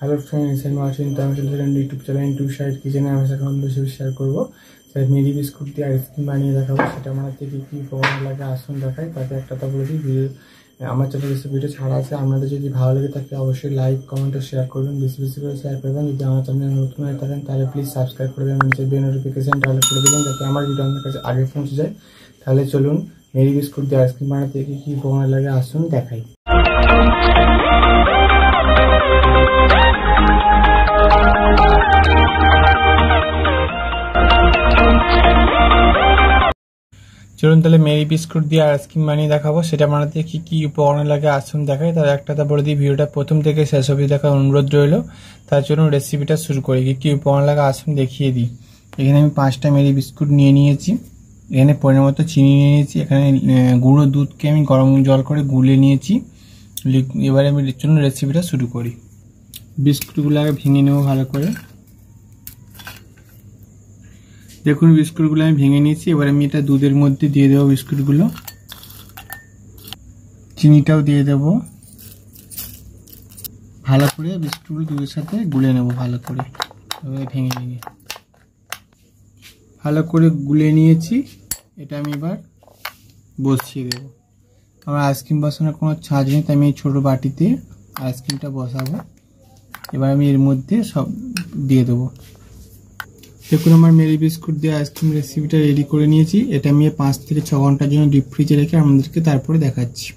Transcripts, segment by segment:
Hello friends, আমি watching YouTube channel YouTube site কিচেনে আমি এখন রেসিপি শেয়ার করবো। তাই মেরি বিস্কুট দিয়ে আইসক্রিম বানিয়ে দেখাবো। সেটা আমার থেকে কী উপকরণ লাগে আসুন দেখাই। তাতে একটা তো বলে দিই, আমার চ্যানেল রেসিপিটা ছাড়া আছে। আপনাদের যদি ভালো লাগে থাকে অবশ্যই লাইক কমেন্ট ও শেয়ার করবেন, বেশি বেশি করে শেয়ার করবেন। যদি আমার চ্যানেল নতুন হয়ে থাকেন তাহলে প্লিজ সাবস্ক্রাইব করে দেবেন, নিচে বেল নোটিফিকেশন তাহলে করে দেবেন যাতে আমার ভিডিও আপনার কাছে আগে পৌঁছে যায়। তাহলে চলুন মেরি বিস্কুট দিয়ে আইসক্রিম বানাতে কী উপকরণ লাগে আসুন দেখাই। চলুন তাহলে মেরি বিস্কুট দিয়ে আইসক্রিম বানিয়ে দেখাবো। সেটা বানাতে কি কি উপকরণ লাগে আসুন দেখাই। তার একটা বলে দিই, ভিডিওটা প্রথম থেকে শেষ অবধি দেখার অনুরোধ রইল। তার জন্য রেসিপিটা শুরু করি। কি কি উপকরণ লাগে আসুন দেখিয়ে দিই। এখানে আমি 5টা মেরি বিস্কুট নিয়ে নিয়েছি। এখানে পরিমাণ মতো চিনি নিয়ে নিয়েছি। এখানে গুঁড়ো দুধকে আমি গরম জল করে গুলে নিয়েছি। এবারে আমি চলুন রেসিপিটা শুরু করি। বিস্কুটগুলো আগে ভেঙে নেবো ভালো করে। দেখুন বিস্কুটগুলো আমি ভেঙে নিয়েছি। এবার আমি এটা দুধের মধ্যে দিয়ে দেবো বিস্কুটগুলো, চিনিটাও দিয়ে দেব। ভালো করে বিস্কুটগুলো দুধের সাথে গুলে নেব ভালো করে, ভেঙে ভেঙে ভালো করে গুলে নিয়েছি। এটা আমি এবার বসিয়ে দেব। আমার আইসক্রিম বসানোর কোনো ছাঁচ নেই, তাই আমি এই ছোটো বাটিতে আইসক্রিমটা বসাবো। এবার আমি এর মধ্যে সব দিয়ে দেবো। দেখুন আমার মেরি বিস্কুট দিয়ে আইসক্রিম রেসিপিটা রেডি করে নিয়েছি। এটা আমি 5 থেকে 6 ঘন্টার জন্য ডিপ ফ্রিজে রেখে আপনাদেরকে তারপরে দেখাচ্ছি।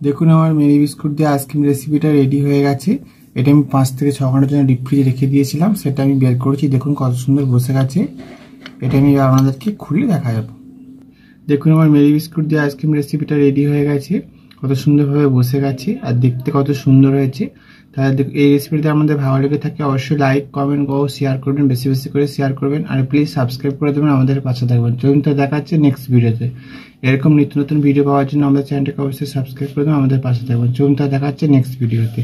দেখুন আমার মেরি বিস্কুট দিয়ে আইসক্রিম রেসিপিটা রেডি হয়ে গেছে। এটা আমি 5 থেকে 6 ঘন্টার জন্য ডিপ ফ্রিজে রেখে দিয়েছিলাম। সেটা আমি বের করেছি। দেখুন কত সুন্দর বসে গেছে। এটা আমি আপনাদেরকে খুলে দেখা যাবো। দেখুন আমার মেরি বিস্কুট দিয়ে আইসক্রিম রেসিপিটা রেডি হয়ে গেছে। কত সুন্দরভাবে বসে গেছে আর দেখতে কত সুন্দর হয়েছে। তাহলে এই রেসিপিটা আমাদের ভালো লেগে থাকে অবশ্যই লাইক কমেন্ট ও শেয়ার করবেন, বেশি বেশি করে শেয়ার করবেন। আর প্লিজ সাবস্ক্রাইব করে দেবেন, আমাদের পাশে থাকবেন। চলুন তো দেখাচ্ছে নেক্সট ভিডিওতে। এরকম নিত্য নতুন ভিডিও পাওয়ার জন্য আমাদের চ্যানেলটাকে অবশ্যই সাবস্ক্রাইব করে দেবেন, আমাদের পাশে থাকবেন। চলুন তো দেখাচ্ছে নেক্সট ভিডিওতে।